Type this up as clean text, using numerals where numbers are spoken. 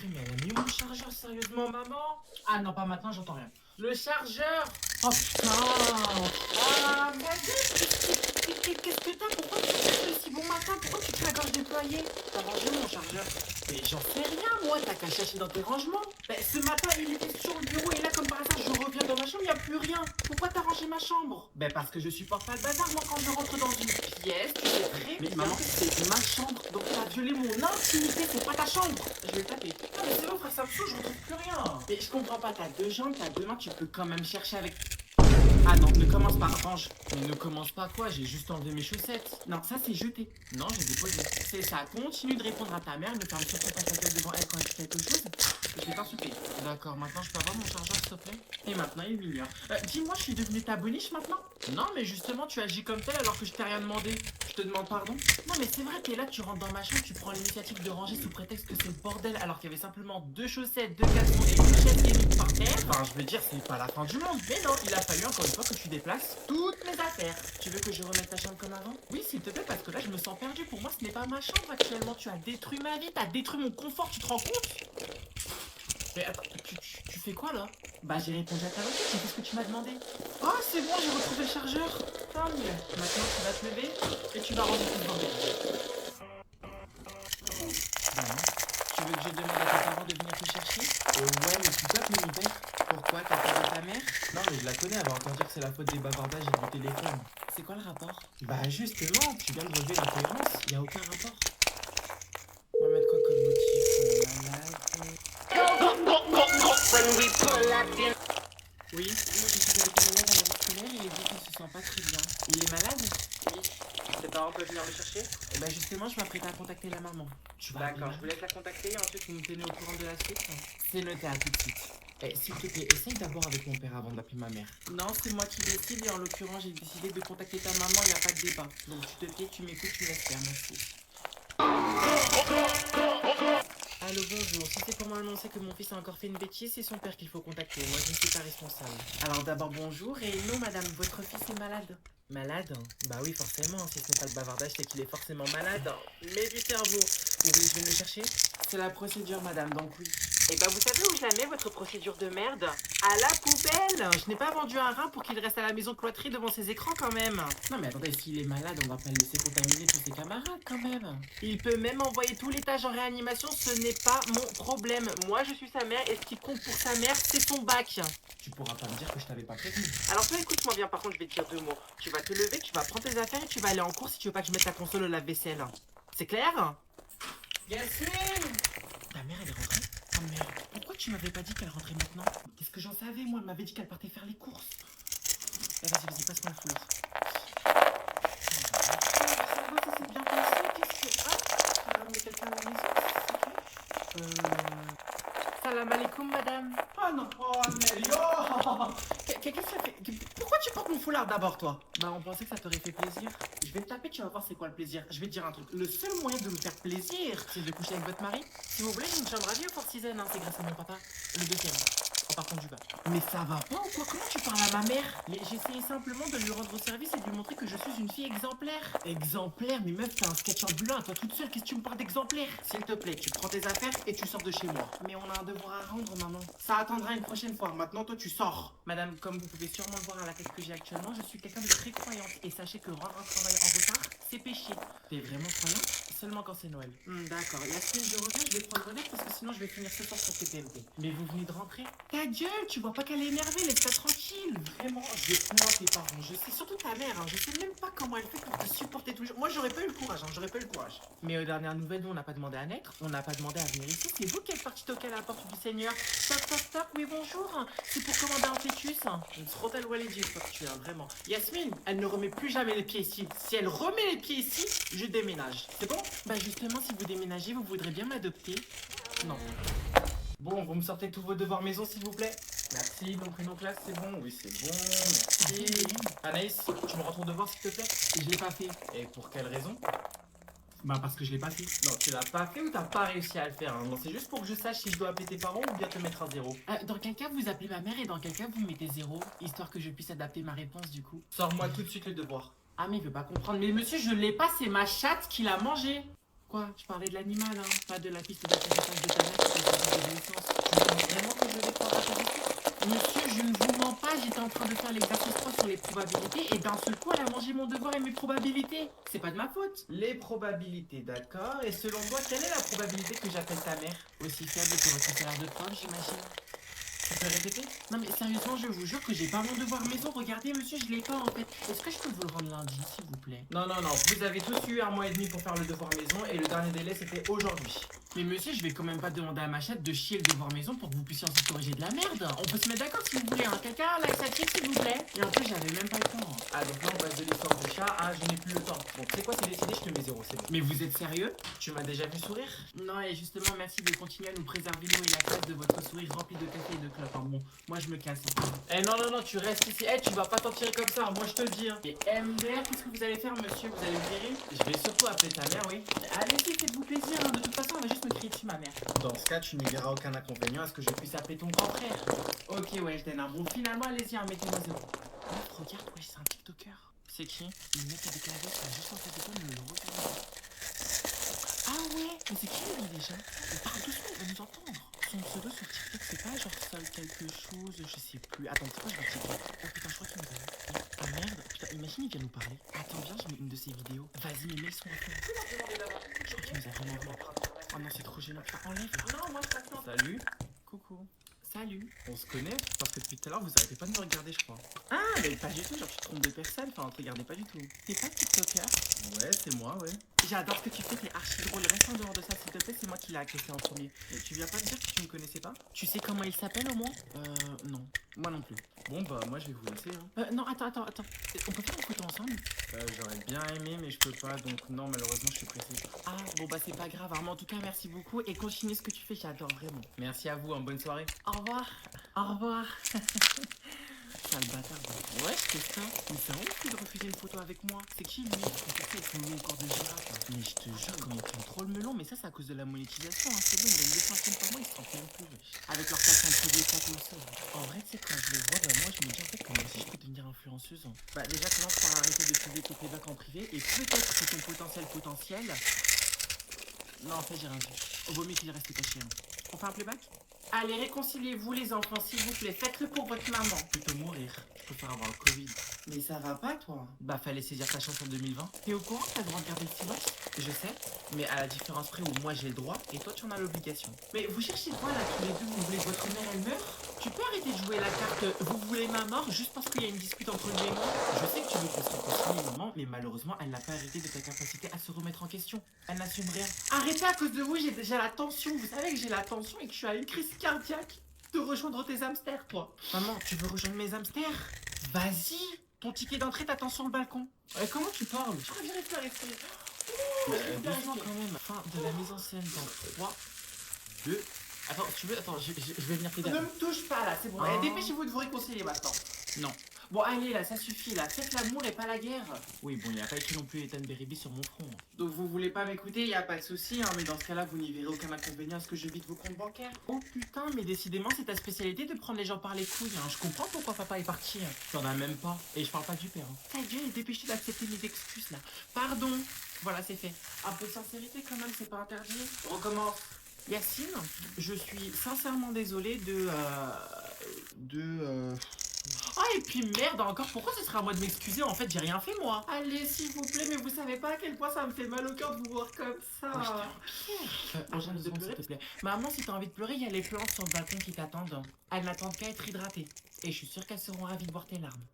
rentrée, mais elle a mis mon chargeur, sérieusement, maman? Ah non, pas maintenant, j'entends rien. Le chargeur! Oh putain! Ah, qu'est-ce que t'as? Pourquoi tu fais le si bon matin? Pourquoi tu te la gorge déployée? T'as rangé mon chargeur? Mais j'en sais rien, moi, t'as qu'à chercher dans tes rangements. Ben, ce matin, il était sur le bureau et là, comme par hasard, je reviens dans ma chambre, il n'y a plus rien. Pourquoi t'as rangé ma chambre? Ben, parce que je supporte pas le bazar, moi, quand je rentre dans une pièce, tu sais très bien que c'est ma chambre. Donc, t'as violé mon intimité, c'est pas ta chambre. Je vais le taper. Non, mais c'est bon, frère, ça me saoule, je retrouve plus rien. Mais je comprends pas, t'as deux jambes, t'as deux mains, tu peux quand même chercher avec. Ah non, ne commence pas, range. Mais ne commence pas quoi, j'ai juste enlevé mes chaussettes. Non, ça c'est jeté. Non, j'ai déposé. C'est ça, continue de répondre à ta mère, ne ferme surtout pas ta gueule devant elle quand elle dit quelque chose. Je vais t'insulter. D'accord, maintenant je peux avoir mon chargeur s'il te plaît? Et maintenant il m'ignore. Dis-moi, je suis devenue ta boniche maintenant? Non, mais justement, tu agis comme tel alors que je t'ai rien demandé. Je te demande pardon? Non, mais c'est vrai, t'es là, tu rentres dans ma chambre, tu prends l'initiative de ranger sous prétexte que c'est le bordel alors qu'il y avait simplement deux chaussettes, deux caleçons et une chaise gaming par terre. Enfin, je veux dire, c'est pas la fin du monde. Mais non, il a fallu encore une fois que tu déplaces toutes mes affaires. Tu veux que je remette ta chambre comme avant? Oui, s'il te plaît, parce que là, je me sens perdu. Pour moi, ce n'est pas ma chambre actuellement. Tu as détruit ma vie, t'as détruit mon confort, tu te rends compte? Mais attends, tu fais quoi là? Bah j'ai répondu à ta requête, mais qu'est-ce que tu m'as demandé? Oh c'est bon, j'ai retrouvé le chargeur. Tant mieux. Maintenant tu vas te lever et tu vas ranger tout le bordel. Bah non. Tu veux que je demande à tes parents de venir te chercher? Ouais, mais tu tapes mon père. Pourquoi? T'as peur de ta mère? Non mais je la connais, elle va encore dire que c'est la faute des bavardages et du téléphone. C'est quoi le rapport? Bah justement, tu viens de relever l'incohérence, y a aucun rapport. On va mettre quoi comme motif? Malade. Oui, je suis avec mon élève à la scolaire, il est dit qu'il se sent pas très bien. Il est malade? Oui. Tes parents peuvent venir le chercher? Et bah justement, je m'apprête à contacter la maman. D'accord, je vous laisse la contacter et ensuite vous me tenez au courant de la suite. C'est noté, à tout de suite. Eh, s'il te plaît, essaye d'abord avec mon père avant d'appeler ma mère. Non, c'est moi qui décide et en l'occurrence, j'ai décidé de contacter ta maman, il n'y a pas de débat. Donc tu te tais, tu m'écoutes, tu me laisses faire, merci. Allô, bonjour. Si c'est pour m'annoncer que mon fils a encore fait une bêtise, c'est son père qu'il faut contacter. Moi, je ne suis pas responsable. Alors d'abord, bonjour. Et non, madame, votre fils est malade. Malade? Bah oui, forcément. Si ce n'est pas de bavardage, c'est qu'il est forcément malade. Mais du cerveau. Vous voulez que je vienne le chercher? C'est la procédure, madame, donc oui. Eh bah, vous savez où je la mets, votre procédure de merde? À la poubelle! Je n'ai pas vendu un rein pour qu'il reste à la maison cloîtrée devant ses écrans, quand même. Non, mais attendez, s'il est malade, on va pas le laisser contaminer tous ses camarades, quand même. Il peut même envoyer tout l'étage en réanimation, ce n'est pas mon problème. Moi, je suis sa mère et ce qui compte pour sa mère, c'est son bac. Tu pourras pas me dire que je t'avais pas prévenu. Alors toi, écoute-moi bien, par contre, je vais te dire deux mots. Tu vas te lever, tu vas prendre tes affaires et tu vas aller en cours si tu veux pas que je mette ta console au lave-vaisselle. C'est clair? Yasmine! Ta mère, elle est rentrée? Oh merde, pourquoi tu m'avais pas dit qu'elle rentrait maintenant? Qu'est-ce que j'en savais, moi? Elle m'avait dit qu'elle partait faire les courses. Eh, vas-y, passe-moi le foulard. Ça s'est bien passé, qu'est-ce que... Ah, tu vas ramener quelqu'un à la maison, c'est ok? Salam alaikum, madame. Oh non, oh Amélie, qu'est-ce que ça fait? Pourquoi tu portes mon foulard d'abord, toi? Bah, on pensait que ça t'aurait fait plaisir. Je vais te taper, tu vas voir c'est quoi le plaisir. Je vais te dire un truc. Le seul moyen de me faire plaisir, c'est de coucher avec votre mari. Si vous voulez, j'ai une chambre à vie au Fort Season, hein, c'est grâce à mon papa. Le deuxième. En partant du bas. Mais ça va pas ou quoi? Comment tu parles à ma mère? Mais j'essayais simplement de lui rendre service et de lui montrer que je suis une fille exemplaire. Exemplaire? Mais meuf, t'as un sketch ambulant à toi toute seule, qu'est-ce que tu me parles d'exemplaire? S'il te plaît, tu prends tes affaires et tu sors de chez moi. Mais on a un devoir à rendre, maman. Ça attendra une prochaine fois. Maintenant, toi, tu sors. Madame, comme vous pouvez sûrement le voir à la tête que j'ai actuellement, je suis quelqu'un de très croyante. Et sachez que rendre un travail en retard, c'est péché. T'es vraiment croyante? Seulement quand c'est Noël. D'accord. Yasmine, je reviens, je vais prendre relève parce que sinon je vais finir ce soir sur TPMP. Mais vous venez de rentrer? Ta gueule, tu vois pas qu'elle est énervée, laisse-la tranquille. Vraiment, je plains tes parents. Je sais surtout ta mère, hein. Je sais même pas comment elle fait pour te supporter tous les jours. Moi, j'aurais pas eu le courage, hein. J'aurais pas eu le courage. Mais aux dernières nouvelles, nous, on n'a pas demandé à naître. On n'a pas demandé à venir ici. C'est vous qui êtes parti toquer à la porte du Seigneur. Stop, stop, stop. Oui, bonjour. C'est pour commander un fœtus. Une srotal walidi, toi, tu es vraiment. Yasmine, elle ne remet plus jamais les pieds ici. Si elle remet les pieds ici, je déménage. C'est bon? Bah justement, si vous déménagez, vous voudrez bien m'adopter? Non. Bon, vous me sortez tous vos devoirs maison, s'il vous plaît. Merci, nom, prénom, classe, c'est bon? Oui, c'est bon, merci. Anaïs, tu me rends ton devoir, s'il te plaît? Je l'ai pas fait. Et pour quelle raison? Bah parce que je l'ai pas fait. Non, tu l'as pas fait ou t'as pas réussi à le faire, hein? Non, c'est juste pour que je sache si je dois appeler tes parents ou bien te mettre à zéro. Dans quel cas vous appelez ma mère et dans quel cas vous me mettez zéro, histoire que je puisse adapter ma réponse du coup. Sors-moi tout de suite le devoir. Ah mais il veut pas comprendre. Mais monsieur, je l'ai pas, c'est ma chatte qui l'a mangé. Quoi? Je parlais de l'animal, hein, pas de la piste d'atterrissage de ta mère qui l'exercice 3 sur les probabilités et d'un seul coup, elle a mangé mon devoir et mes probabilités. C'est pas de ma faute. Les probabilités, d'accord. Et selon toi, quelle est la probabilité que j'appelle ta mère? Aussi faible que votre salaire de prof, j'imagine. Tu peux répéter? Non mais sérieusement, je vous jure que j'ai pas mon devoir maison. Regardez monsieur, je l'ai pas en fait. Est-ce que je peux vous le rendre lundi s'il vous plaît? Non, non, non, vous avez tous eu 1 mois et demi pour faire le devoir maison et le dernier délai c'était aujourd'hui. Mais monsieur, je vais quand même pas demander à ma chatte de chier le devoir maison pour que vous puissiez ensuite corriger de la merde. On peut se mettre d'accord si vous voulez, hein. Quelqu'un a un laxatif s'il vous plaît? Et en plus, j'avais même pas le temps. Ah donc là on passe de l'histoire du chat à je n'ai plus le temps. Bon, tu sais quoi, c'est décidé, je te mets 0, c'est bon. Mais vous êtes sérieux? Tu m'as déjà vu sourire? Non et justement, merci de continuer à nous préserver nous et la classe de votre sourire rempli de café et de clopes. Hein. Bon, moi je me casse. Eh non, non, non, tu restes ici. Eh, tu vas pas t'en tirer comme ça, moi je te le dis. Hein. Et MDR, qu'est-ce que vous allez faire monsieur? Vous allez me virer? Je vais surtout appeler ta mère, oui. Allez-y, faites-vous plaisir. Hein. De toute façon, elle va juste me crier dessus ma mère. Dans ce cas, tu n'y verras aucun inconvénient à ce que je puisse appeler ton grand frère. Ok, ouais, je donne un bon. Finalement, allez-y, hein, mettez-moi 0. Regarde, ouais, c'est un TikToker. C'est qui? Le mec avec la veste, là, juste en face de toi, ne le regarde pas. Ah ouais, mais c'est qui lui déjà? Il parle doucement, il va nous entendre. Son pseudo sur TikTok, c'est pas genre seul quelque chose, je sais plus. Attends, c'est quoi, je vais checker. Oh putain, je crois qu'il nous a. Ah merde, putain, imagine, il vient nous parler. Attends, viens, je mets une de ses vidéos. Vas-y, mais mets le son à fond. Je crois qu'il nous a vraiment vu. Oh non, c'est trop gênant. Putain, enlève là. Non, moi je passe. Salut. Coucou. Salut. On se connaît parce que depuis tout à l'heure, vous arrêtez pas de me regarder, je crois. Ah, mais pas du tout, genre tu te trompes de personne. Enfin, on te regardait pas du tout. T'es pas TikToker? Ouais, c'est moi, ouais. J'adore ce que tu fais, t'es archi drôle. Reste en dehors de ça, s'il te plaît, c'est moi qui l'ai agressé en premier. Et tu viens pas de dire que tu me connaissais pas? Tu sais comment il s'appelle au moins? Non. Moi non plus. Bon, bah, moi je vais vous laisser, hein. Non, attends. On peut faire une photo ensemble? J'aurais bien aimé, mais je peux pas, donc non, malheureusement, je suis pressé. Ah, bon, bah, c'est pas grave, hein. Mais en tout cas, merci beaucoup et continue ce que tu fais, j'adore vraiment. Merci à vous, hein. Bonne soirée. Au revoir. Au revoir. Sale bâtard. Ouais, c'est ça. Mais c'est vraiment fou de refuser une photo avec moi. C'est qui lui? En fait, avec son long corps de girafe. Hein. Mais je te jure, comment il prend trop le melon. Mais ça, c'est à cause de la monétisation. Hein. C'est bon, ils donnent 2 centimes par mois, ils s'en font même plus. Avec leur placement de produits éclatés au sol. En vrai, tu sais, quand je les vois, bah, moi, je me dis en fait comment si je peux devenir influenceuse. Hein. Bah, déjà, commence par arrêter de publier tes playbacks en privé. Et peut-être que ton potentiel. Non, en fait, j'ai rien dit. Au vaut mieux qu'il reste caché. Hein. On fait un playback? Allez, réconciliez-vous les enfants, s'il vous plaît. Faites-le pour votre maman. Tu peux mourir. Je préfère avoir le Covid. Mais ça va pas, toi? Bah, fallait saisir ta chance en 2020. T'es au courant que t'as le droit de garder le silence? Je sais, mais à la différence près où moi j'ai le droit et toi tu en as l'obligation. Mais vous cherchez quoi là tous les deux? Vous voulez que votre mère elle meure? Tu peux arrêter de jouer la carte vous voulez ma mort juste parce qu'il y a une dispute entre lui et moi? Je sais que tu veux qu'on se réconcilie, maman, mais malheureusement elle n'a pas hérité de ta capacité à se remettre en question. Elle n'assume rien. Arrêtez, à cause de vous, j'ai déjà la tension. Vous savez que j'ai la tension et que je suis à une crise cardiaque de rejoindre tes hamsters, toi. Maman, tu veux rejoindre mes hamsters? Vas-y. Ton ticket d'entrée t'attend sur le balcon. Comment tu parles? Je crois que j'arrive pas à respirer. Doucement quand même. Fin de la mise en scène dans 3, 2... Attends, si tu veux, attends, je vais venir t'aider. Ne me touche pas là, c'est bon. Allez, dépêchez-vous de vous réconcilier maintenant. Non. Bon, allez là, ça suffit là. Faites l'amour et pas la guerre. Oui, bon, il n'y a pas écrit non plus Ethan Berryby sur mon front. Donc vous voulez pas m'écouter, il n'y a pas de souci, hein, mais dans ce cas-là, vous n'y verrez aucun inconvénient à ce que je vide vos comptes bancaires. Oh putain, mais décidément, c'est ta spécialité de prendre les gens par les couilles. Hein. Je comprends pourquoi papa est parti. Hein. T'en as même pas. Et je parle pas du père. Hein. Ta gueule, dépêchez d'accepter mes excuses là. Pardon. Voilà, c'est fait. Un peu de sincérité quand même, c'est pas interdit. On recommence. Yacine, je suis sincèrement désolée Oh, et puis merde encore, pourquoi ce serait à moi de m'excuser? En fait, j'ai rien fait moi. Allez, s'il vous plaît, mais vous savez pas à quel point ça me fait mal au cœur de vous voir comme ça. Arrête de pleurer, s'il te plaît. Maman, si t'as envie de pleurer, il y a les plantes sur le balcon qui t'attendent. Elles n'attendent qu'à être hydratées. Et je suis sûre qu'elles seront ravies de voir tes larmes.